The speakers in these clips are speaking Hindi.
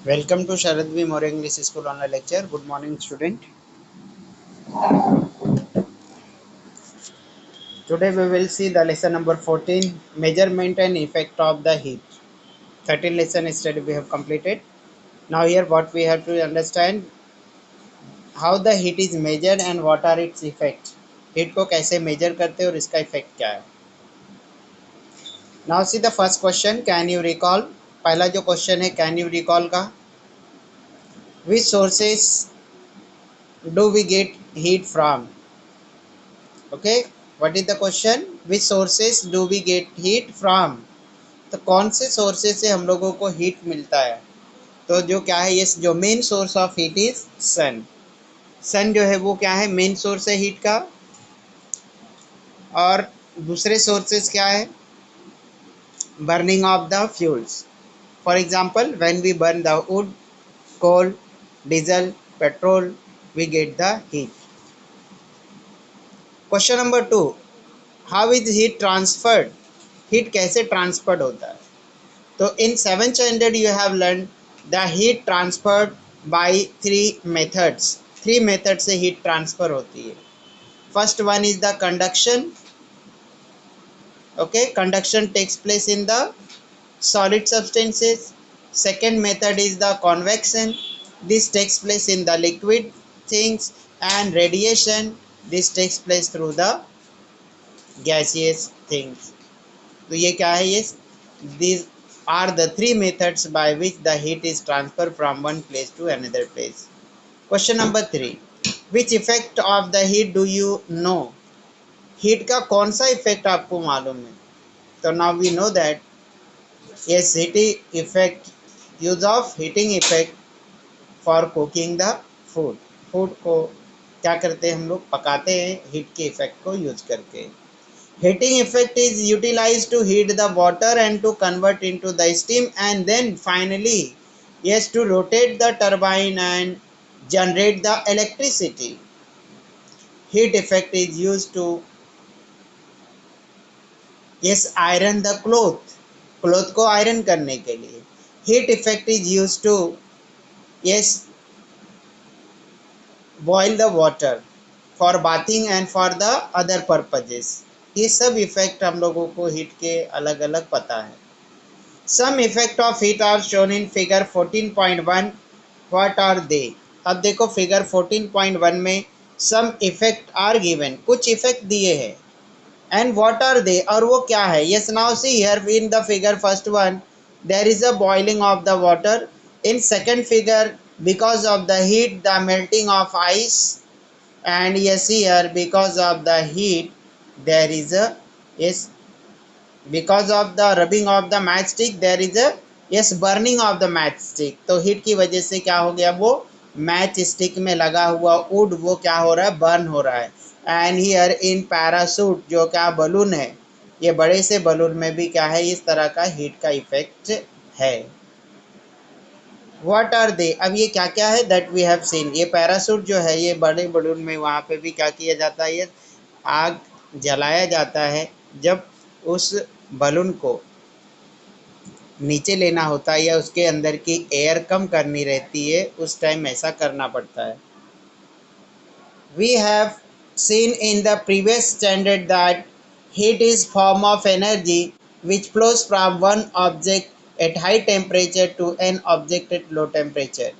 Welcome to Sharad V. More English School online lecture. Good morning, student. Today we will see the lesson number 14, measurement and effect of the heat. 13 lesson study we have completed. Now here what we have to understand, how the heat is measured and what are its effects. Heat को कैसे measure करते हैं और इसका effect क्या है. Now see the first question, can you recall? पहला जो question है can you recall का, which sources do we get heat from? Okay, what is the question? Which sources do we get heat from? तो कौन से सोर्सेज से हम लोगों को हीट मिलता है? तो जो क्या है, ये जो main source of heat is sun. Sun जो है वो क्या है, मेन सोर्स है हीट का. और दूसरे सोर्सेज क्या है, burning of the fuels. For example when we burn the wood, coal, diesel, petrol, we get the heat. Question number 2, how is heat transferred? Heat कैसे ट्रांसफर्ड होता है? तो in 7th standard you have learn the heat transferred by 3 methods. 3 method से हीट ट्रांसफर होती है. First one is the conduction. Okay, conduction takes place in the solid substances. Second method is the convection. This takes place in the liquid things. And radiation, this takes place through the gaseous things. तो ये क्या है, ये these are the 3 methods by which the heat is transferred from one place to another place. Question number 3, which effect of the heat do you know? heat का कौन सा इफेक्ट आपको मालूम है? तो now we know that yes, heating effect, use of heating effect for cooking the food. Food को क्या करते हैं हम लोग, पकाते हैं हीट के इफेक्ट को यूज करके. Heating effect is utilized to heat the water and to convert into the steam, and then finally, yes, to rotate the turbine and generate the electricity. Heat effect is used to, yes, iron the cloth. Cloth को iron करने के लिए. Heat effect is used to, yes, boil the water for bathing and for the other purposes. ये सब इफेक्ट हम लोगों को हीट के अलग अलग पता है. Some effect of heat are shown in figure 14.1. What are they? अब देखो फिगर 14.1 में some effect are given, कुछ इफेक्ट दिए हैं. And what are they? और वो क्या है? Yes, now see here in the figure first one, there is a boiling of the water. In second figure, because of the heat, the melting of ice. And yes, here because of the heat, there is a, yes, because of the rubbing of the matchstick, there is a, yes, burning of the matchstick. तो हीट की वजह से क्या हो गया, वो मैच स्टिक में लगा हुआ वुड वो क्या हो रहा है, बर्न हो रहा है. एंड हियर इन पैराशूट, जो क्या बलून है, ये बड़े से बलून में भी क्या है, इस तरह का हीट का इफेक्ट है. What are they? अब ये क्या क्या है, दैट वी हैव सीन. ये पैराशूट जो है, ये बड़े बलून में वहाँ पे भी क्या किया जाता है, ये आग जलाया जाता है. जब उस बलून को नीचे लेना होता है या उसके अंदर की एयर कम करनी रहती है, उस टाइम ऐसा करना पड़ता है. We have seen in the previous standard that heat is form of energy which flows from one object at high temperature to an object at low temperature.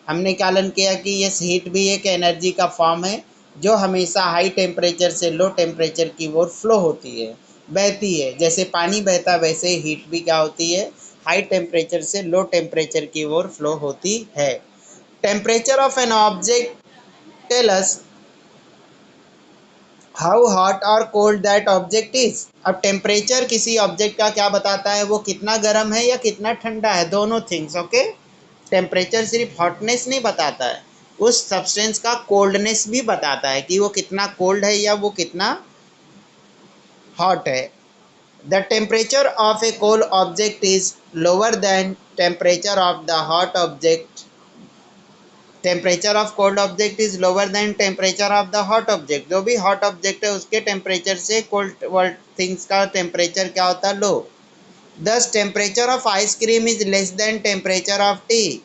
हमने क्या लर्न किया कि ये हीट भी एक एनर्जी का फॉर्म है जो हमेशा हाई टेम्परेचर से लो टेम्परेचर की ओर फ्लो होती है, बहती है. जैसे पानी बहता वैसे हीट भी क्या होती है, हाई टेम्परेचर से लो टेम्परेचर की ओर फ्लो होती है. Temperature of an object tell us how hot और कोल्ड दैट ऑब्जेक्ट इज. अब टेम्परेचर किसी ऑब्जेक्ट का क्या बताता है, वो कितना गर्म है या कितना ठंडा है, दोनों थिंग्स. ओके, टेम्परेचर सिर्फ हॉटनेस नहीं बताता है, उस सब्सटेंस का कोल्डनेस भी बताता है कि वो कितना कोल्ड है या वो कितना हॉट है. The temperature of A cold object is lower than temperature of the hot object. Temperature of cold object is lower than temperature of the hot object. जो भी हॉट ऑब्जेक्ट है उसके टेम्परेचर से कोल्ड वर्ल्ड थिंग्स का टेम्परेचर क्या होता है, लो. Thus temperature of ice cream is less than temperature of tea.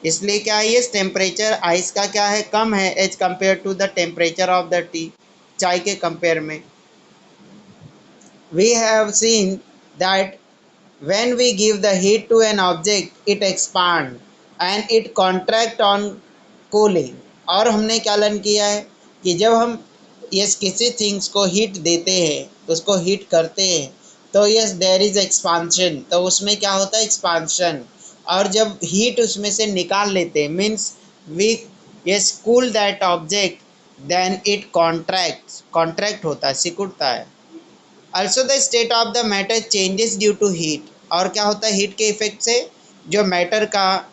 इसलिए क्या है, ये टेम्परेचर आइस का क्या है, कम है as compare to the temperature of the tea, चाय के कंपेयर में। We have seen that when we give the heat to an object it expand and it contract on cooling। और हमने क्या लर्न किया है कि जब हम यस किसी थिंग्स को हीट देते हैं, उसको हीट करते हैं, तो यस देयर इज एक्सपांशन, तो उसमें क्या होता है, एक्सपांशन। और जब हीट उसमें से निकाल लेते हैं means we yes cool that object, then it contract होता है, सिकुड़ता है। also the state of the matter changes due to heat। और क्या होता है, हीट के इफेक्ट से जो मैटर का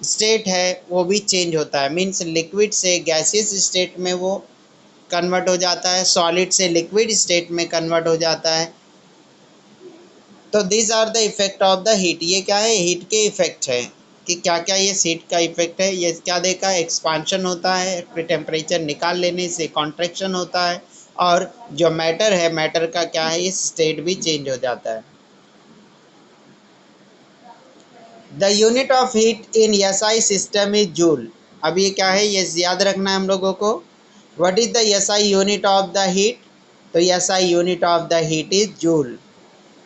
स्टेट है वो भी चेंज होता है, मीन्स लिक्विड से गैसियस स्टेट में वो कन्वर्ट हो जाता है, सॉलिड से लिक्विड स्टेट में कन्वर्ट हो जाता है। तो this are the effect of the heat. ये क्या है, हीट के इफेक्ट है कि क्या क्या ये हीट का इफेक्ट है। ये क्या देखा, एक्सपांशन होता है, टेम्परेचर निकाल लेने से कॉन्ट्रैक्शन होता है, और जो मैटर है, मैटर का क्या है, ये स्टेट भी चेंज हो जाता है। The unit of heat in SI system is joule. अब ये क्या है, ये याद रखना है हम लोगों को। What is the SI unit of the heat, तो SI unit of the heat is joule,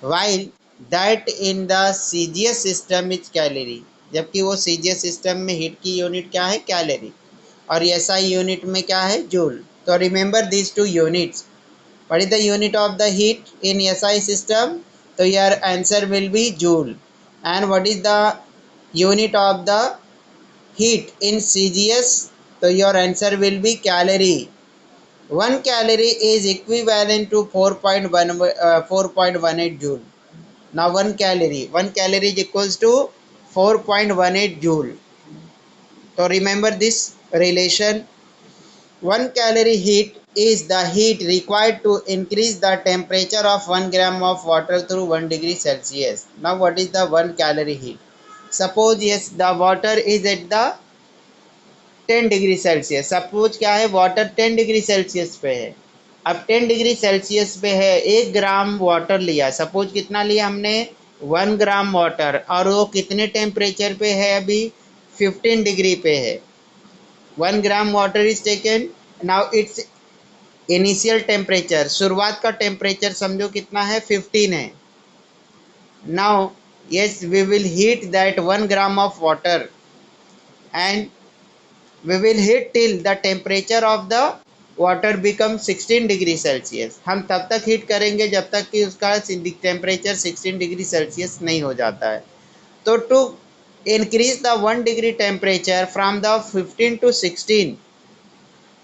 while that in the CGS system is calorie। जबकि वो CGS सिस्टम में हीट की यूनिट क्या है, कैलोरी, और SI यूनिट में क्या है, जूल। तो remember this two units. What is the unit of the heat in SI system, तो your answer will be joule. And what is the unit of the heat in CGS, तो your answer will be calorie. 1 calorie is equivalent to 4.18 joule। Now 1 calorie is equals to 4.18 joule। So remember this relation. 1 calorie heat is the heat required to increase the temperature of 1 gram of water through 1 degree Celsius। Now what is the 1 calorie heat? Suppose yes the water is at the 10 degree Celsius. Suppose क्या है, वाटर 10 डिग्री सेल्सियस पे है। अब 10 डिग्री सेल्सियस पे है, 1 ग्राम वाटर लिया, सपोज कितना लिया हमने, 1 ग्राम वाटर, और वो कितने टेम्परेचर पे है अभी, 15 डिग्री पे है। 1 gram water is taken, now it's initial temperature, शुरुआत का टेम्परेचर समझो कितना है, 15 है। Now yes we will heat that 1 gram of water and we will heat till the temperature of the water become 16 degree Celsius. हम तब तक हीट करेंगे जब तक कि उसका टेम्परेचर 16 डिग्री सेल्सियस नहीं हो जाता है। तो to increase the 1 degree temperature from the 15 to 16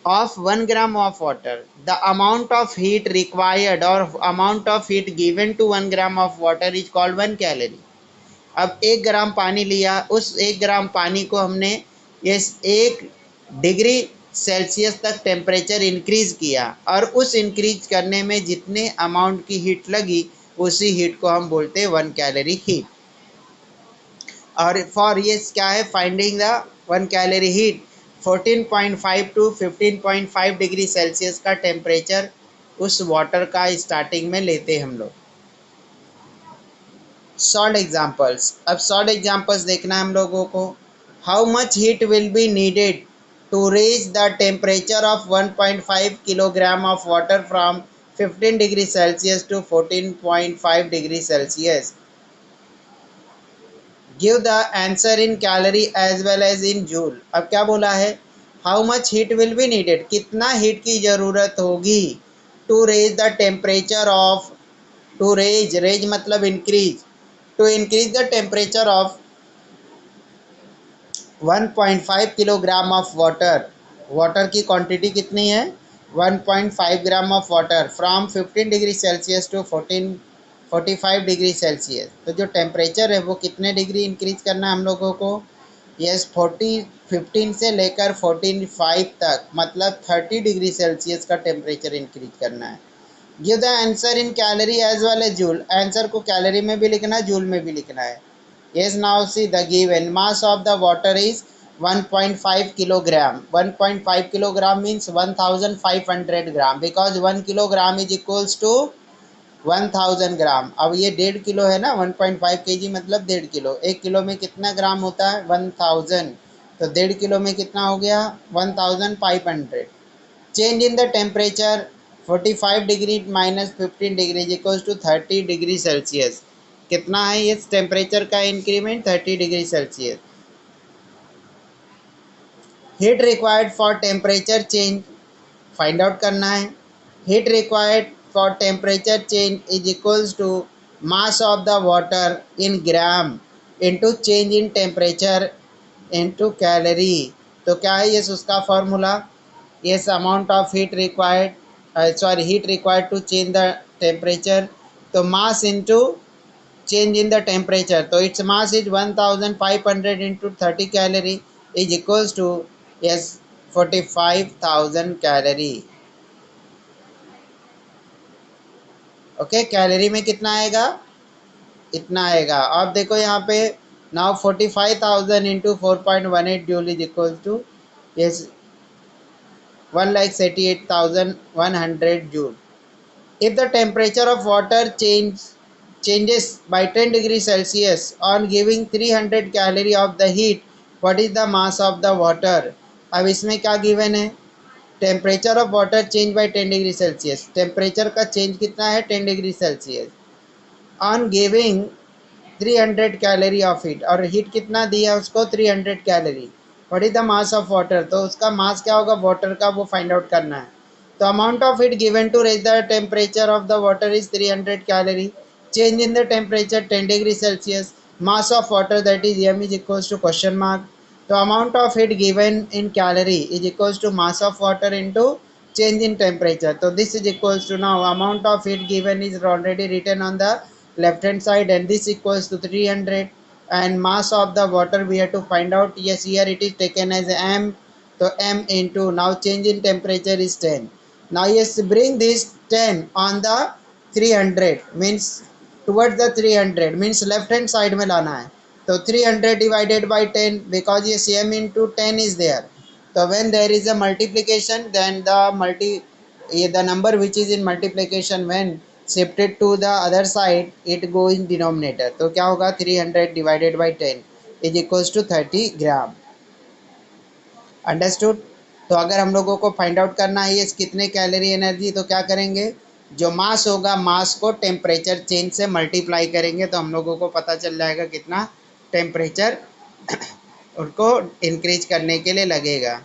of 1 gram of water, the amount of heat required or amount of heat given to 1 gram of water is called 1 calorie। अब 1 ग्राम पानी लिया, उस 1 ग्राम पानी को हमने इस 1 डिग्री सेल्सियस तक टेम्परेचर इंक्रीज किया, और उस इंक्रीज करने में जितने अमाउंट की हीट लगी उसी हीट को हम बोलते हैं 1 कैलोरी हीट। और फॉर ये क्या है, finding the 1 calorie heat, 14.5 to 15.5 degree Celsius का टेम्परेचर उस वाटर का स्टार्टिंग में लेते हम लोग। शॉर्ट एग्जाम्पल्स, अब शॉर्ट एग्जाम्पल्स देखना है हम लोगों को। How much heat will be needed to raise the temperature of 1.5 kilogram of water from 15 degree Celsius to 14.5 degree Celsius. Give the answer in calorie as well as in joule. अब क्या बोला है, how much heat will be needed, कितना हीट की ज़रूरत होगी, to raise the temperature of, to raise मतलब increase, to increase the temperature of 1.5 kilogram of water. Water की क्वांटिटी कितनी है, 1.5 gram of water, from 15 degree Celsius to 45 degree Celsius. तो जो टेम्परेचर है वो कितने डिग्री इंक्रीज करना है हम लोगों को, यस 15 से लेकर 45 तक, मतलब 30 डिग्री सेल्सियस का टेम्परेचर इंक्रीज करना है। Give the answer in calorie as well as joule, answer को कैलोरी में भी लिखना है, जूल में भी लिखना है। yes now see the given mass of the water is 1.5 kilogram। 1.5 kilogram means 1500 gram, because 1 kilogram is equals to 1000 ग्राम। अब ये 1.5 किलो है ना, 1.5 kg मतलब 1.5 किलो। 1 किलो में कितना ग्राम होता है? 1000। तो 1.5 किलो में कितना हो गया? 1500। Change in the temperature 45 degree minus 15 degree equals to 30 degree Celsius. कितना है इस टेम्परेचर का increment? 30 degree Celsius. Heat required for temperature change find out करना है। Heat required for temperature change is equals to mass of the water in gram into change in temperature into calorie. तो क्या है ये उसका formula? yes amount of heat required, heat required to change the temperature, तो mass into change in the temperature, तो its mass is 1500 into 30 calorie is equals to yes 45,000 calorie। Okay, calorie में कितना आएगा? इतना आएगा। अब देखो यहाँ पे now 45,000 into 4.18 joule is equal to yes 1,88,100 joule. If the temperature of water changes by 10 degrees Celsius on giving 300 calorie of the heat, what is the mass of the water? अब इसमें क्या गिवन है? Temperature of water change bye 10 degree Celsius. Temperature का चेंज कितना है? 10 degree Celsius on giving 300 calorie of heat, और हीट कितना दिया उसको? 300 calorie. What is the mass of water? तो उसका मास क्या होगा वाटर का, वो फाइंड आउट करना है। तो amount of heat given to raise the temperature of the water is 300 calorie. Change in the temperature 10 degree Celsius. Mass of water that is m is equals to question mark. तो amount of heat given in calorie is equals to mass of water into change in temperature. So this is equals to, now amount of heat given is already written on the left hand side, and this equals to 300, and mass of the water we have to find out. Yes, here it is taken as m, so m into, now change in temperature is 10. Now yes, bring this 10 on the 300 means towards the 300 means left hand side में लाना है। तो 300 divided by 10 because yes m into 10 is there, so when there is a multiplication then the number which is in multiplication when shifted to the other side it go in denominator। तो क्या होगा? 300 divided by 10 is equals to 30 gram. Understood? तो अगर हम लोगों को फाइंड आउट करना है ये कितने कैलोरी एनर्जी, तो क्या करेंगे? जो मास होगा मास को टेम्परेचर चेंज से मल्टीप्लाई करेंगे तो हम लोगों को पता चल जाएगा कितना टेम्परेचर उनको इंक्रीज करने के लिए लगेगा।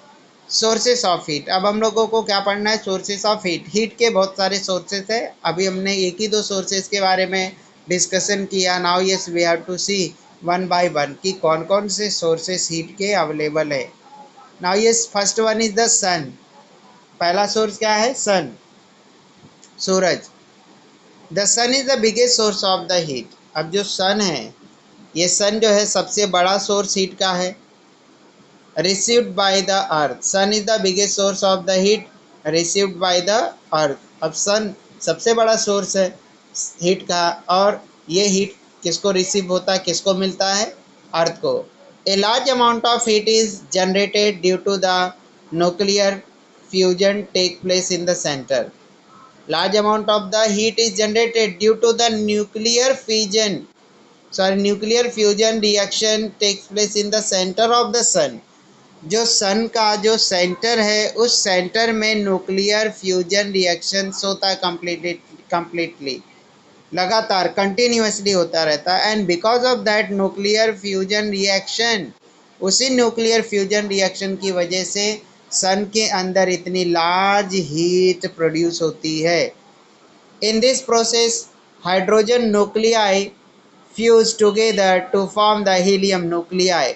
सोर्सेस ऑफ हीट, अब हम लोगों को क्या पढ़ना है? Sources of heat. हीट के बहुत सारे सोर्सेस है, अभी हमने एक ही दो सोर्सेस के बारे में डिस्कशन किया। Now yes we have to see one by one कि कौन कौन से सोर्सेस हीट के अवेलेबल है। Now yes first one is the sun. पहला सोर्स क्या है? सन, सूरज। The sun is the biggest source of the heat. अब जो सन है, ये सन जो है सबसे बड़ा सोर्स हीट का है। received by the earth, sun is the biggest source of the heat received by the earth। अब सन सबसे बड़ा सोर्स है हीट का, और ये हीट किसको रिसीव होता है, किसको मिलता है? अर्थ को। A large amount of heat is generated due to the nuclear fusion take place in the centre. large amount of the heat is generated due to the nuclear fusion reaction takes place in the center of the sun। जो सन का जो सेंटर है उस सेंटर में न्यूक्लियर फ्यूजन रिएक्शन होता है कंप्लीटली, लगातार कंटिन्यूसली होता रहता है। And because of that nuclear fusion reaction, उसी न्यूक्लियर फ्यूजन रिएक्शन की वजह से सन के अंदर इतनी लार्ज हीट प्रोड्यूस होती है। In this process hydrogen nuclei fuse together to form the helium nuclei.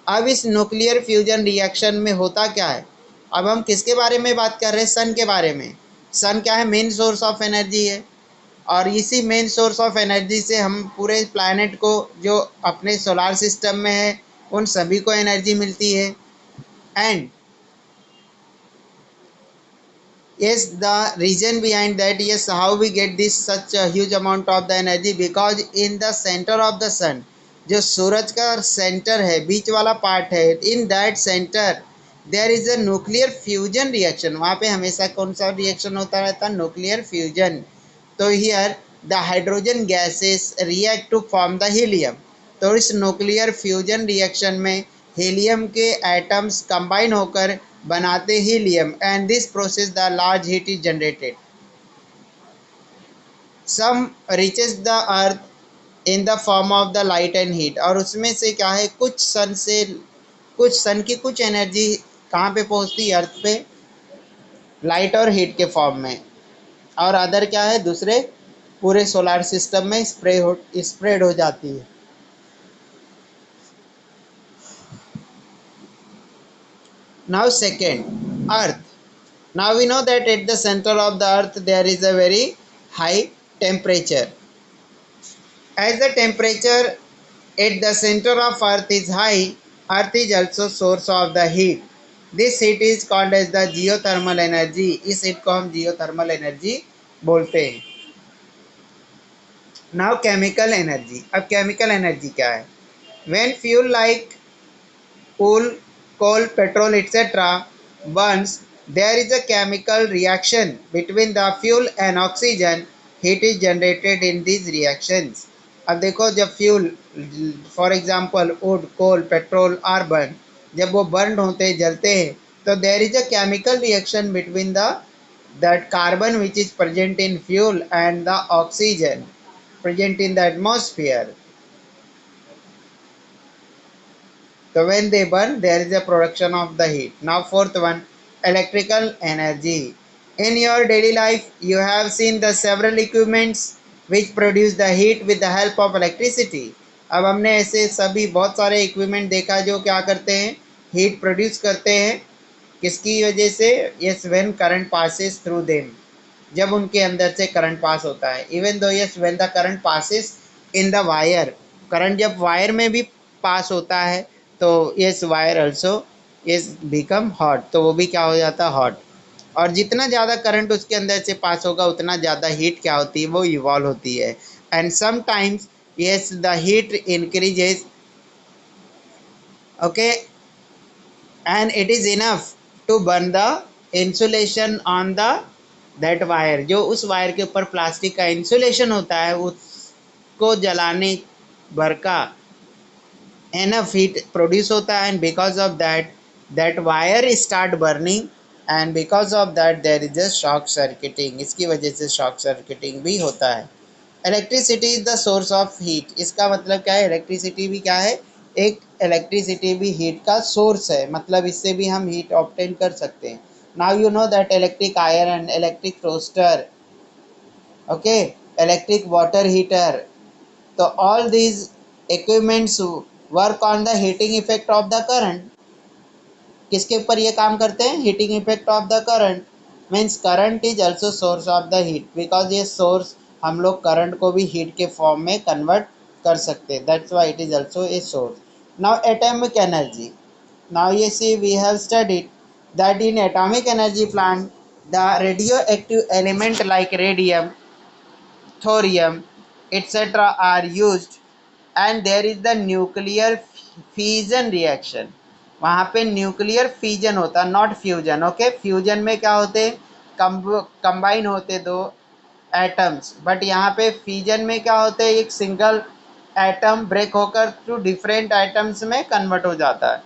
अब इस न्यूक्लियर फ्यूजन रिएक्शन में होता क्या है? अब हम किसके बारे में बात कर रहे हैं? सन के बारे में। सन क्या है? मेन सोर्स ऑफ एनर्जी है, और इसी मेन सोर्स ऑफ एनर्जी से हम पूरे प्लैनेट को जो अपने सोलार सिस्टम में है उन सभी को एनर्जी मिलती है। And yes, the reason behind that, yes, how we get this such a huge amount of the energy, because in the center of the sun, जो सूरज का सेंटर है, बीच वाला पार्ट है, in that centre there is a nuclear fusion reaction. वहाँ पे हमेशा कौन सा रिएक्शन होता रहता है? Nuclear fusion. तो here the hydrogen gases react to form the helium. तो इस न्यूक्लियर फ्यूजन रिएक्शन में हीलियम के एटम्स कंबाइन होकर बनाते helium and this process the large heat is generated. Some reaches the earth in the form of the light and heat. और उसमें से क्या है, कुछ सन की कुछ एनर्जी कहाँ पे पहुँचती है, अर्थ पे, लाइट और हीट के फॉर्म में, और अदर क्या है, दूसरे पूरे सोलर सिस्टम में स्प्रेड हो जाती है। Now second, earth. Now we know that at the centre of the earth there is a very high temperature. As the temperature at the center of earth is high, earth is also source of the heat. This heat is called as the geothermal energy। इस heat को हम geothermal energy बोलते हैं। Now chemical energy। अब chemical energy क्या है? When fuel like coal, petrol, etc. burns, there is a chemical reaction between the fuel and oxygen. Heat is generated in these reactions। अब देखो, जब fuel for example wood, coal, petrol are burn, जब वो बर्न होते हैं, जलते हैं, तो there is a chemical reaction between the that carbon which is present in fuel and the oxygen present in the atmosphere। So when they burn, there is a production of the heat। Now fourth one, electrical energy। In your daily life, you have seen the several equipments which produce the heat with the help of electricity। अब हमने ऐसे सभी बहुत सारे इक्विपमेंट देखा जो क्या करते हैं, हीट प्रोड्यूस करते हैं। किसकी वजह से? Yes, when current passes through them, जब उनके अंदर से करंट पास होता है। Even though yes when the current passes in the wire, current जब वायर में भी पास होता है तो yes wire also is become hot, तो वो भी क्या हो जाता है, हॉट। और जितना ज़्यादा करंट उसके अंदर से पास होगा उतना ज़्यादा हीट क्या होती है, वो इवॉल्व होती है। And sometimes yes the heat increases, okay, and it is enough to burn the insulation on the that wire. जो उस वायर के ऊपर प्लास्टिक का इंसुलेशन होता है उसको जलाने भर का एनफ हीट प्रोड्यूस होता है। And because of that that wire start burning and because of that there is a shock circuiting. इसकी वजह से शॉक सर्किटिंग भी होता है। Electricity is the source of heat. इसका मतलब क्या है, इलेक्ट्रिसिटी भी क्या है, एक इलेक्ट्रिसिटी भी हीट का सोर्स है, मतलब इससे भी हम हीट ऑब्टेन कर सकते हैं। Now you know that electric iron, electric roaster, okay, electric water heater, तो all these equipments work on the heating effect of the current. किसके ऊपर ये काम करते हैं, heating effect of the current. Means current is also source of the heat, because ये सोर्स, हम लोग करंट को भी हीट के फॉर्म में कन्वर्ट कर सकते हैं, that's why it is also a source. Now atomic energy. Now ये see we have studied that in atomic energy plant the radioactive element like radium, thorium, etc. are used and there is the nuclear fission reaction। वहाँ पे न्यूक्लियर फिजन होता है, नॉट फ्यूजन, ओके। फ्यूजन में क्या होते हैं, कंबाइन होते दो एटम्स, बट यहाँ पे फिजन में क्या होते हैं, एक सिंगल एटम ब्रेक होकर टू डिफरेंट एटम्स में कन्वर्ट हो जाता है।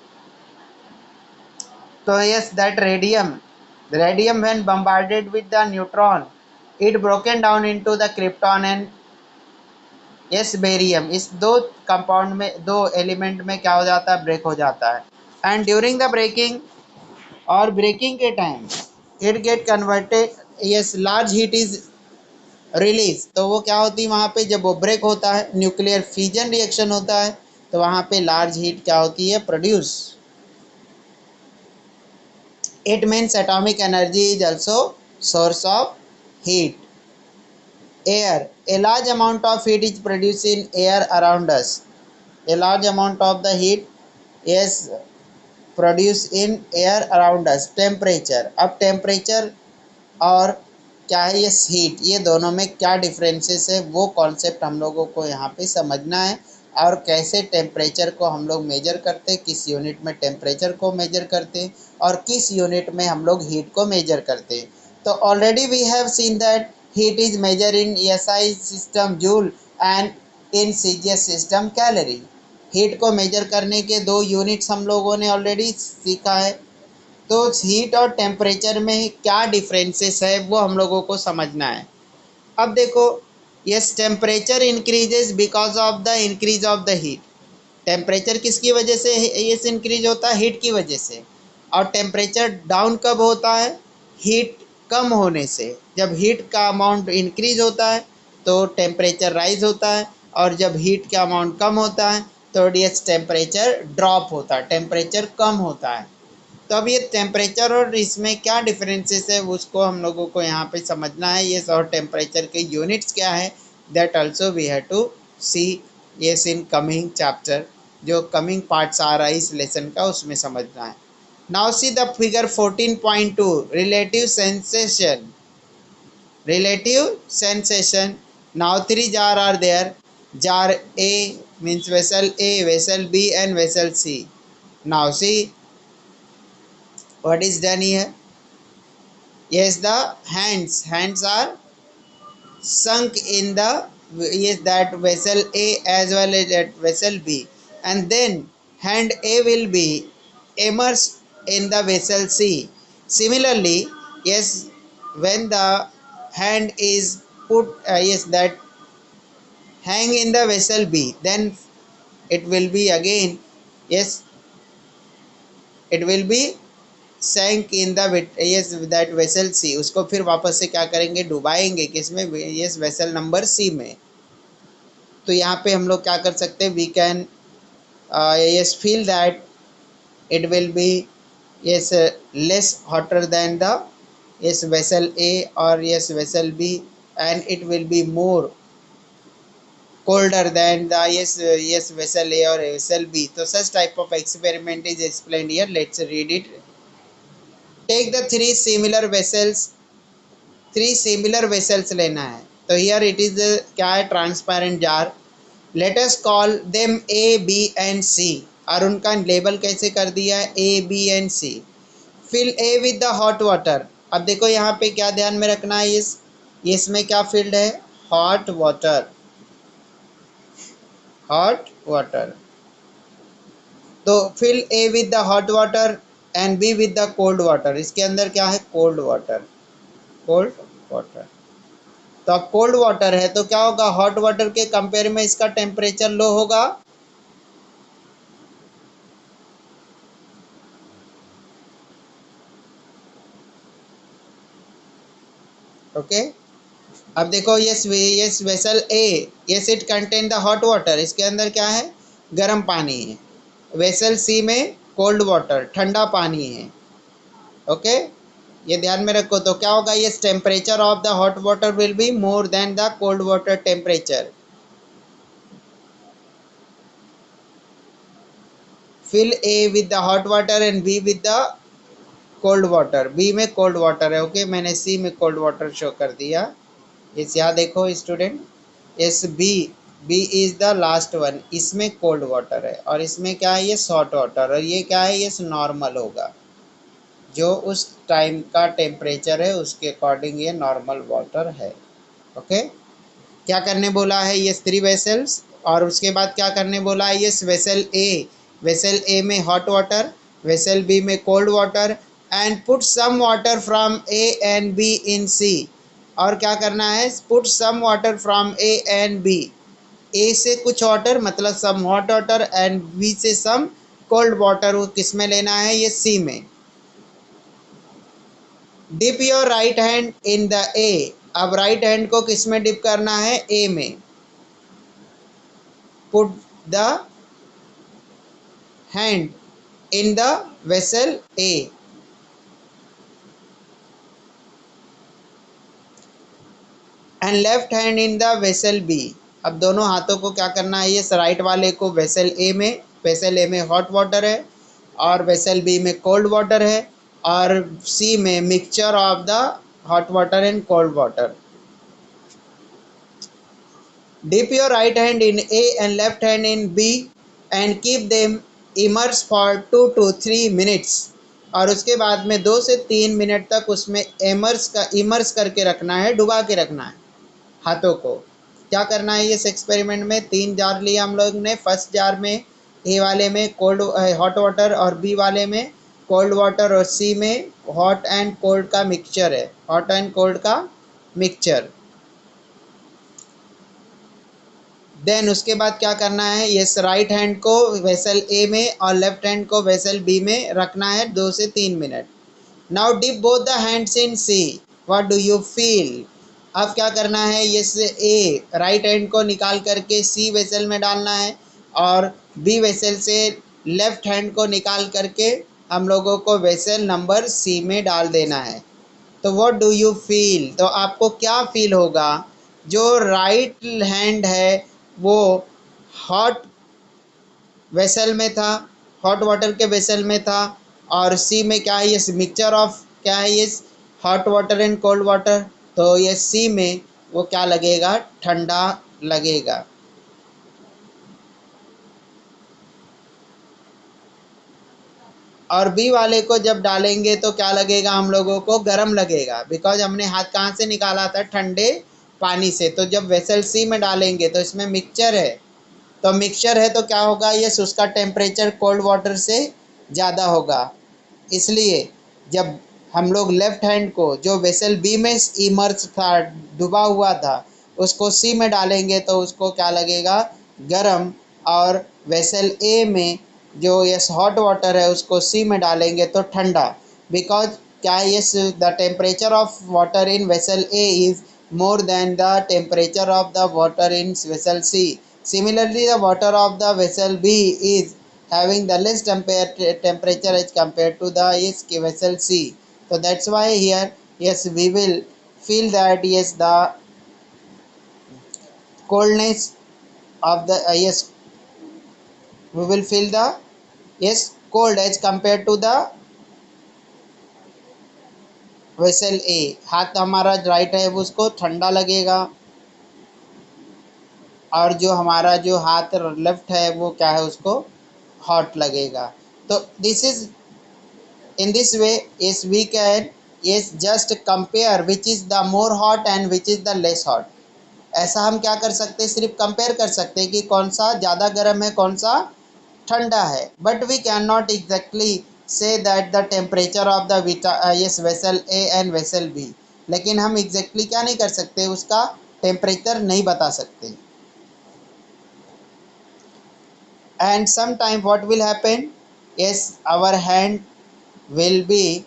तो yes that radium when bombarded with the neutron it broken down into the krypton and yes barium. इस दो कंपाउंड में, दो एलिमेंट में क्या हो जाता है, ब्रेक हो जाता है। एंड ड्यूरिंग द ब्रेकिंग, और ब्रेकिंग के time it get converted, yes large heat is release. तो वो क्या होती है वहाँ पे, जब वो ब्रेक होता है, न्यूक्लियर फ्यूजन रिएक्शन होता है, तो वहाँ पे लार्ज हीट क्या होती है, produce. It means atomic energy is also source of heat. Air, a large amount of heat is produced in air around us। A large amount of the heat is produced in air around us। Temperature, अब टेम्परेचर और क्या है, ये हीट, ये दोनों में क्या डिफरेंसेस है, वो कॉन्सेप्ट हम लोगों को यहाँ पे समझना है। और कैसे टेम्परेचर को हम लोग मेजर करते हैं, किस यूनिट में टेम्परेचर को मेजर करते हैं, और किस यूनिट में हम लोग हीट को मेजर करते हैं। तो already we have seen that Heat is measured in SI system joule and in CGS system calorie. Heat को मेजर करने के दो यूनिट्स हम लोगों ने ऑलरेडी सीखा है। तो हीट और टेम्परेचर में क्या डिफरेंसेस है वो हम लोगों को समझना है। अब देखो, yes temperature increases because of the increase of the heat. Temperature किसकी वजह से यस इंक्रीज होता है? हीट की वजह से। और टेम्परेचर डाउन कब होता है? हीट कम होने से। जब हीट का अमाउंट इंक्रीज होता है तो टेम्परेचर राइज होता है, और जब हीट का अमाउंट कम होता है तो यस टेम्परेचर ड्रॉप होता है, टेम्परेचर कम होता है। तो अब ये टेम्परेचर और इसमें क्या डिफरेंसेस है उसको हम लोगों को यहाँ पे समझना है। ये और टेम्परेचर के यूनिट्स क्या है, that also we have to see yes in coming chapter. जो कमिंग पार्ट्स आ रहा है इस लेसन का उसमें समझना है। Now see the figure 14.2 relative sensation. Relative sensation. Now three jar are there. Jar A means vessel A, vessel B and vessel C. Now see what is done here. Yes, the hands are sunk in the, yes, that vessel A as well as that vessel B, and then hand A will be immersed in the vessel C. Similarly, yes, when the hand is put, yes, that hang in the vessel B, then it will be again, yes, it will be sank in the, yes, that vessel C। उसको फिर वापस से क्या करेंगे, डुबाएंगे किसमें, yes, vessel नंबर C में। तो यहाँ पे हम लोग क्या कर सकते हैं, we can yes feel that it will be, yes, less hotter than the, yes, vessel A or yes vessel B, and it will be more colder than the, yes, yes, vessel A or vessel B। तो such type of experiment is explained here, let's read it। Take the three similar vessels लेना है। तो हियर इट इज क्या है, transparent jar. Let us call them A B and C, और उनका लेबल कैसे कर दिया है, A B and C. Fill A with the hot water. अब देखो यहाँ पे क्या ध्यान में रखना है, इस इसमें क्या फील्ड है, हॉट वाटर, हॉट वाटर। तो fill A with the hot water and B with the cold water. इसके अंदर क्या है, कोल्ड वाटर, कोल्ड वाटर। तो अब कोल्ड वाटर है तो क्या होगा, हॉट वाटर के कंपेयर में इसका टेम्परेचर लो होगा। ओके, अब देखो yes vessel A, yes it contain the hot water, इसके अंदर क्या है, गर्म पानी है। वेसल सी में कोल्ड वाटर, ठंडा पानी है। ओके, ये ध्यान में रखो। तो क्या होगा, yes temperature of the hot water will be more than the cold water temperature. Fill A with the hot water and B with the cold water. B में कोल्ड वाटर है, ओके, मैंने सी में कोल्ड वाटर शो कर दिया। इस यहाँ देखो student, S B, B is the last one, इसमें कोल्ड वाटर है और इसमें क्या है, ये सॉल्ट वाटर, और ये क्या है, ये नॉर्मल होगा, जो उस टाइम का टेम्परेचर है उसके अकॉर्डिंग ये नॉर्मल वाटर है। ओके, क्या करने बोला है, ये थ्री वेसल्स, और उसके बाद क्या करने बोला है, ये वेसल ए, वेसल ए में हॉट वाटर, वेसल बी में cold water, and put some water from A and B in C. और क्या करना है, put some water from A and B. A से कुछ वाटर मतलब some hot water, and B से सम कोल्ड वाटर, वो किस में लेना है, ये सी में। Dip your right hand in the A. अब राइट हैंड को किस में डिप करना है, ए में। Put the hand in the vessel A and left hand in the vessel B। अब दोनों हाथों को क्या करना है, ये राइट वाले को वेसल ए में, वेसल ए में हॉट वाटर है और वेसल बी में कोल्ड वाटर है, और सी में mixture of the hot water and cold water. Dip your right hand in A and left hand in B and keep them immersed for 2 to 3 minutes और उसके बाद में 2 से 3 मिनट तक उसमें इमर्स करके रखना है, डुबा के रखना है हाथों को। क्या करना है इस एक्सपेरिमेंट में, 3 जार लिए हम लोग ने। फर्स्ट जार में, ए वाले में कोल्ड हॉट वाटर और बी वाले में कोल्ड वाटर और सी में हॉट एंड कोल्ड का मिक्सचर है, हॉट एंड कोल्ड का मिक्सचर। देन उसके बाद क्या करना है, यस राइट हैंड को वेसल ए में और लेफ्ट हैंड को वेसल बी में रखना है 2 से 3 minute. Now dip both the hands in C, what do you feel. अब क्या करना है, यस ए राइट हैंड को निकाल करके सी वेसल में डालना है और बी वेसल से लेफ्ट हैंड को निकाल करके हम लोगों को वेसल नंबर सी में डाल देना है। तो व्हाट डू यू फील, तो आपको क्या फील होगा। जो राइट हैंड है वो हॉट वेसल में था, हॉट वाटर के वेसल में था, और सी में क्या है, ये मिक्सचर ऑफ क्या है, ये hot water and cold water. तो ये सी में वो क्या लगेगा, ठंडा लगेगा। और बी वाले को जब डालेंगे तो क्या लगेगा, हम लोगों को गर्म लगेगा, बिकॉज हमने हाथ कहाँ से निकाला था, ठंडे पानी से। तो जब वेसल सी में डालेंगे तो इसमें मिक्सचर है, तो मिक्सचर है तो क्या होगा, ये उसका टेम्परेचर कोल्ड वाटर से ज़्यादा होगा। इसलिए जब हम लोग लेफ्ट हैंड को जो वेसल बी में इमर्स था, डूबा हुआ था, उसको सी में डालेंगे तो उसको क्या लगेगा, गरम। और वेसल ए में जो ये हॉट वाटर है उसको सी में डालेंगे तो ठंडा। बिकॉज क्या है, ये the temperature of water in vessel A is more than the temperature of the water in vessel C. Similarly, the water of the vessel B is having the less temperature as compared to the vessel C. So that's why here, yes, we will feel that yes, the coldness of the yes, we will feel the yes cold as compared to the vessel A. हाथ हमारा राइट है वो उसको ठंडा लगेगा, और जो हमारा जो हाथ लेफ्ट है वो क्या है, उसको हॉट लगेगा। तो this is in this way is we can is just compare which is the more hot and which is the less hot. ऐसा हम क्या कर सकते हैं, सिर्फ कंपेयर कर सकते हैं कि कौन सा ज़्यादा गर्म है, कौन सा ठंडा है। But we can not exactly say that the temperature of the yes vessel A and vessel B. लेकिन हम एग्जैक्टली क्या नहीं कर सकते, उसका टेम्परेचर नहीं बता सकते। And sometime what will happen, yes, our hand will be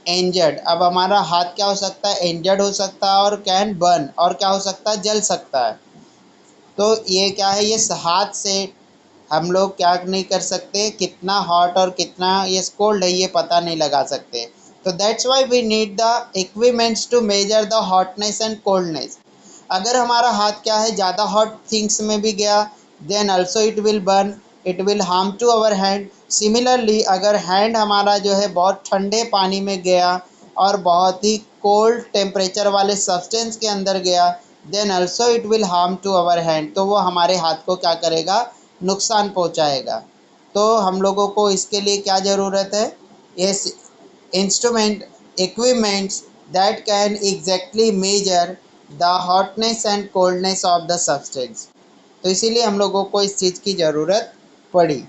injured। अब हमारा हाथ क्या हो सकता है, इंजर्ड हो सकता है, और कैन बर्न, और क्या हो सकता है, जल सकता है। तो ये क्या है, ये हाथ से हम लोग क्या नहीं कर सकते, कितना हॉट और कितना ये कोल्ड है ये पता नहीं लगा सकते। तो that's why we need the equipments to measure the hotness and coldness. अगर हमारा हाथ क्या है, ज़्यादा हॉट थिंग्स में भी गया, then also it will burn, it will harm to our hand. Similarly अगर हैंड हमारा जो है बहुत ठंडे पानी में गया और बहुत ही कोल्ड टेम्परेचर वाले सब्सटेंस के अंदर गया, then also it will harm to our hand. तो वो हमारे हाथ को क्या करेगा, नुकसान पहुंचाएगा। तो हम लोगों को इसके लिए क्या ज़रूरत है, इस instrument equipments that can exactly major the hotness and coldness of the substance. तो इसीलिए हम लोगों को इस चीज़ की ज़रूरत पड़ी।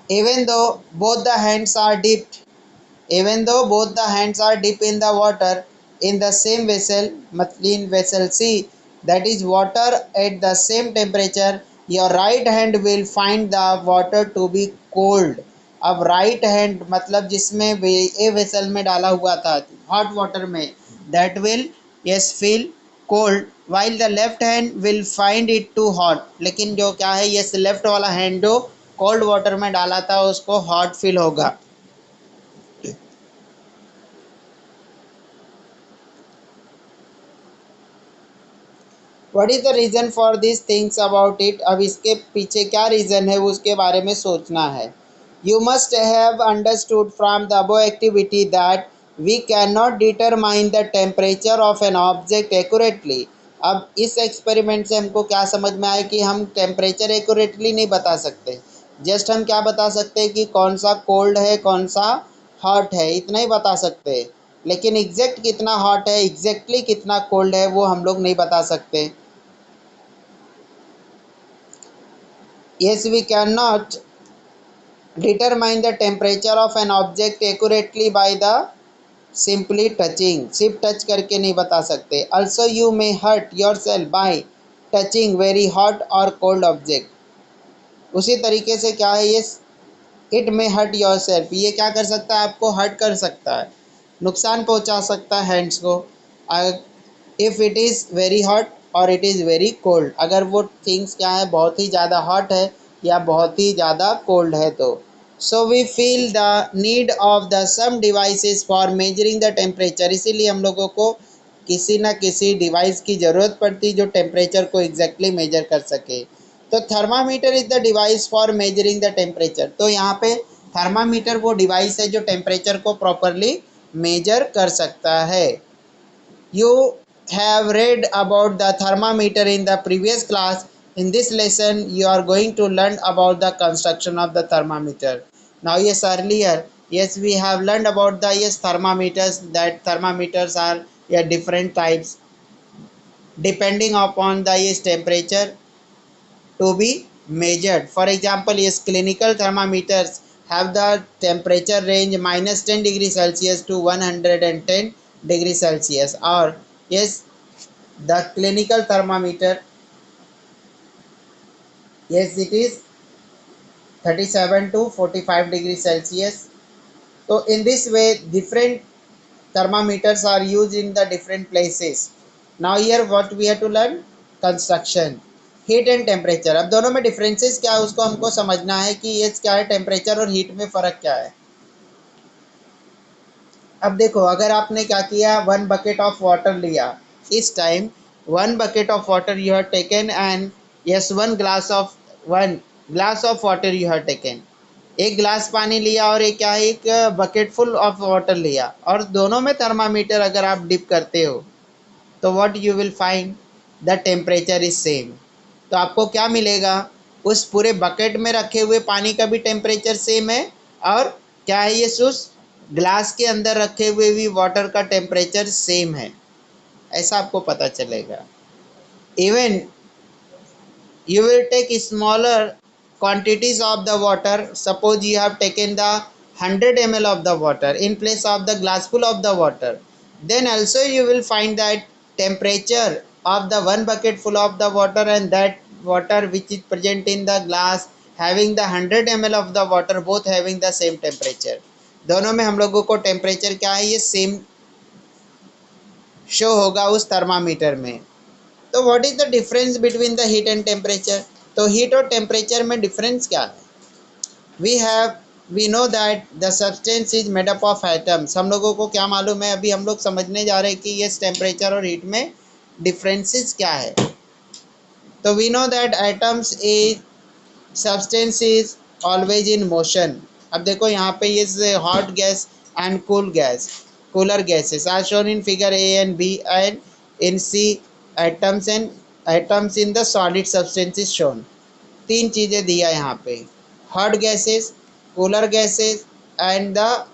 even though both the hands are dipped even though both the hands are dipped in the water in the same vessel, in vessel C, that is water at the same temperature, your right hand will find the water to be cold। अब राइट हैंड मतलब जिसमें ए वेसल में डाला हुआ था हॉट वाटर में, that will yes feel cold, while the left hand will find it to hot. लेकिन जो क्या है, यस लेफ्ट वाला हैंड जो कोल्ड वाटर में डाला था उसको हॉट फील होगा। What is the reason for this things about it. अब इसके पीछे क्या रीज़न है उसके बारे में सोचना है। You must have understood from the above activity that we can not determine the temperature of an object accurately. अब इस एक्सपेरिमेंट से हमको क्या समझ में आया कि हम टेम्परेचर एक्यूरेटली नहीं बता सकते, जस्ट हम क्या बता सकते हैं कि कौन सा कोल्ड है कौन सा हॉट है, इतना ही बता सकते हैं। लेकिन एग्जैक्ट कितना हॉट है, एग्जैक्टली कितना कोल्ड है, वो हम लोग नहीं बता सकते। Yes, we can not determine the temperature of an object accurately by the simply touching, सिर्फ टच करके नहीं बता सकते। also you may hurt yourself by touching very hot or cold object, उसी तरीके से क्या है ये इट में हर्ट योर सेल्फ, ये क्या कर सकता है, आपको हर्ट कर सकता है, नुकसान पहुंचा सकता है हैंड्स को। If it is very hot और इट इज़ वेरी कोल्ड, अगर वो थिंग्स क्या है, बहुत ही ज़्यादा हॉट है या बहुत ही ज़्यादा कोल्ड है तो। So we feel the need of the some devices for measuring the temperature, इसीलिए हम लोगों को किसी न किसी डिवाइस की ज़रूरत पड़ती जो टेम्परेचर को एग्जैक्टली मेजर कर सके। तो thermometer is the device for measuring the temperature, तो यहाँ पे थर्मामीटर वो डिवाइस है जो टेम्परेचर को प्रॉपरली मेजर कर सकता है। You have read about the thermometer in the previous class. In this lesson, you are going to learn about the construction of the thermometer. Now, yes, earlier, yes, we have learned about the yes thermometers. That thermometers are yeah, different types depending upon the yes temperature to be measured. For example, yes, clinical thermometers have the temperature range minus 10 degrees Celsius to 110 degrees Celsius, or yes, the clinical thermometer, yes, it is 37 to 45 degrees Celsius. So in this way different thermometers are used in the different places. Now here what we have to learn, construction, heat and temperature. अब दोनों में डिफरेंसेस क्या है उसको हमको समझना है कि ये क्या है, टेम्परेचर और हीट में फ़र्क क्या है। अब देखो, अगर आपने क्या किया, वन बकेट ऑफ वाटर लिया, इस time one bucket of water you have taken and yes one glass of water you have taken, एक गिलास पानी लिया और एक क्या है, एक बकेट फुल ऑफ वाटर लिया, और दोनों में थर्मामीटर अगर आप डिप करते हो तो what you will find, the temperature is same. तो आपको क्या मिलेगा, उस पूरे बकेट में रखे हुए पानी का भी टेम्परेचर सेम है, और क्या है, ये उस ग्लास के अंदर रखे हुए भी वाटर का टेम्परेचर सेम है, ऐसा आपको पता चलेगा। Even you will take smaller quantities of the water, suppose you have taken the 100 ml of the water in place of the glass full of the water, then also you will find that temperature of the one bucket full of the water and that water which is present in the glass having the 100 ml of the water, both having the same temperature, दोनों में हम लोगों को टेम्परेचर क्या है, ये सेम शो होगा उस थर्मामीटर में। तो what is the difference between the heat and temperature, तो हीट और टेम्परेचर में डिफरेंस क्या है, we have we know that the substance is made up of atoms, हम लोगों को क्या मालूम है, अभी हम लोग समझने जा रहे हैं कि ये टेम्परेचर और हीट में डिफरेंसेस क्या है। तो we know that atoms is substance is always in motion. अब देखो यहाँ पे ये hot gas and cool gas, cooler gases are shown in figure A and B and in C atoms in the solid substance is shown. तीन चीज़ें दिया यहाँ पे, hot gases, cooler gases and the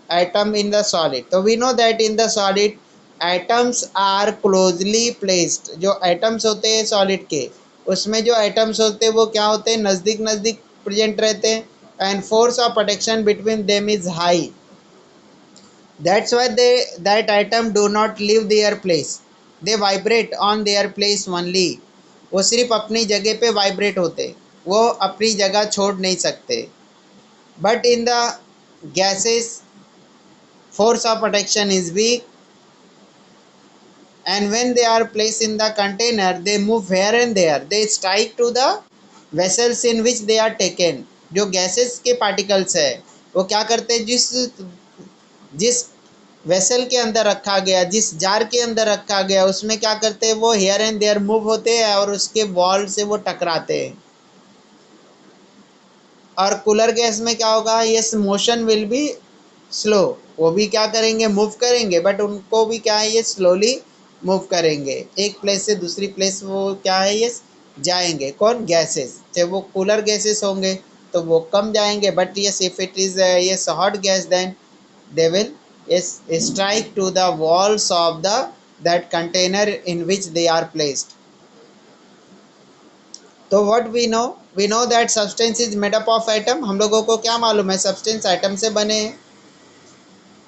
atom in the solid. तो we know that in the solid atoms are closely placed, जो एटम्स होते हैं सॉलिड के, उसमें जो एटम्स होते हैं वो क्या होते हैं, नज़दीक नज़दीक प्रेजेंट रहते हैं, and force of protection between them is high, that's why they that atom do not leave their place, they vibrate on their place only, वो सिर्फ अपनी जगह पे वाइब्रेट होते, वो अपनी जगह छोड़ नहीं सकते। But in the gases force of protection is weak, and when they are placed in the container they move here and there, they strike to the vessels in which they are taken। जो गैसेस के पार्टिकल्स है वो क्या करते हैं, जिस जिस वेसल के अंदर रखा गया, जिस जार के अंदर रखा गया, उसमें क्या करते हैं, वो हियर एंड देयर मूव होते हैं और उसके वॉल से वो टकराते हैं। और कूलर गैस में क्या होगा, ये मोशन विल बी स्लो, वो भी क्या करेंगे, मूव करेंगे, बट उनको भी क्या है, ये स्लोली मूव करेंगे, एक प्लेस से दूसरी प्लेस वो क्या है, ये जाएंगे। कौन, गैसेस, चाहे वो कूलर गैसेस होंगे तो वो कम जाएंगे, but yes if it is yes hot gas then they will yes strike to the walls of the that container in which they are placed. तो what we know that substance is made up of atom. हम लोगों को क्या मालूम है substance atom से बने हैं.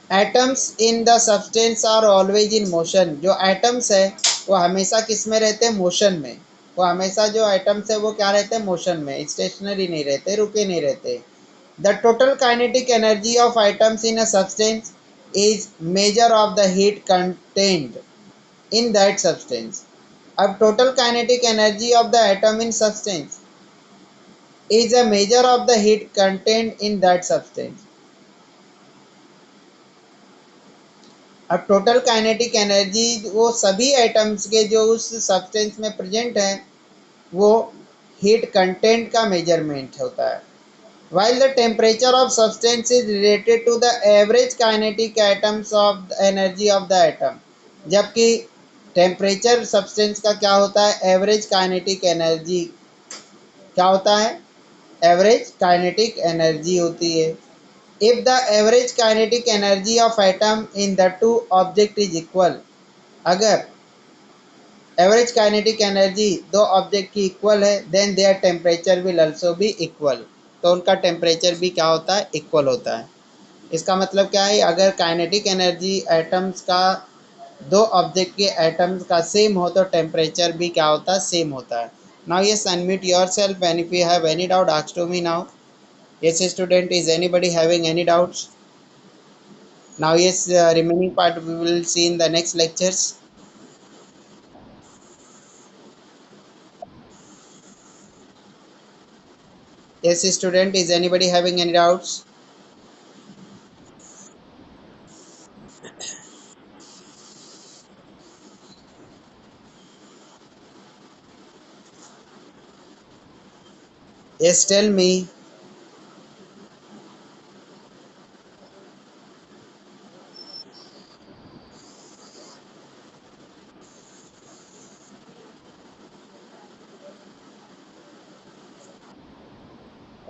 atoms in the substance are always in motion. जो atoms है वो हमेशा किस में रहते हैं, मोशन में. वो हमेशा जो atoms है वो क्या रहते हैं, मोशन में, स्टेशनरी नहीं रहते, रुके नहीं रहते. The total kinetic energy of atoms in a substance is measure of the heat contained in that substance. अब total kinetic energy of the atom in substance is a measure of the heat contained in that substance. अब टोटल काइनेटिक एनर्जी वो सभी एटम्स के जो उस सब्सटेंस में प्रेजेंट हैं वो हीट कंटेंट का मेजरमेंट होता है. While the temperature of substance is related to the average kinetic atoms of the energy of the atom. जबकि टेम्परेचर सब्सटेंस का क्या होता है, एवरेज काइनेटिक एनर्जी क्या होता है, एवरेज काइनेटिक एनर्जी होती है. If the average kinetic energy of atom in the two object is equal, अगर एवरेज काइनेटिक एनर्जी दो ऑब्जेक्ट की इक्वल है then their temperature will also be equal. तो उनका टेम्परेचर भी क्या होता है, इक्वल होता है. इसका मतलब क्या है, अगर काइनेटिक एनर्जी एटम्स का दो ऑब्जेक्ट के एटम्स का सेम हो तो टेम्परेचर भी क्या होता है, सेम होता है. Now yes unmute yourself and if you have any doubt ask to me now. Yes student, is anybody having any doubts? Now yes remaining part we will see in the next lectures. Yes student, is anybody having any doubts? Yes, tell me.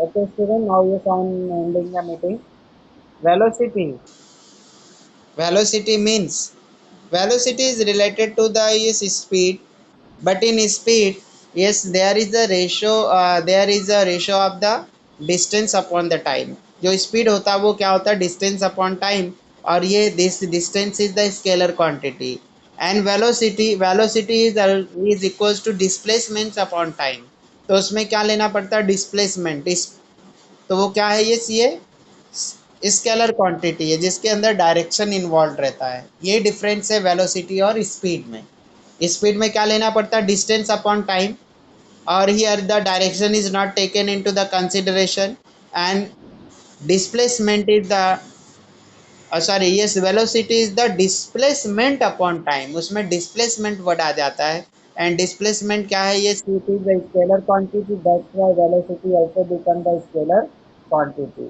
Okay student, now yes I am ending the meeting. Velocity. Velocity means, velocity is related to the yes speed, but in speed yes there is a ratio of the distance upon the time. जो speed होता है वो क्या होता है, distance upon time. और ये this distance is the scalar quantity. And velocity is equals to displacement upon time. तो उसमें क्या लेना पड़ता है, डिस्प्लेसमेंट. तो वो क्या है, ये स्केलर क्वांटिटी है जिसके अंदर डायरेक्शन इन्वॉल्व रहता है. ये डिफरेंस है वेलोसिटी और स्पीड में. स्पीड में क्या लेना पड़ता है, डिस्टेंस अपॉन टाइम, और here the direction is not taken into the consideration. And displacement is the sorry yes velocity is the displacement upon time. उसमें डिस्प्लेसमेंट वर्ड आ जाता है. एंड डिस्प्लेसमेंट क्या है, ये it is the scalar quantity, that's why velocity also become the scalar quantity.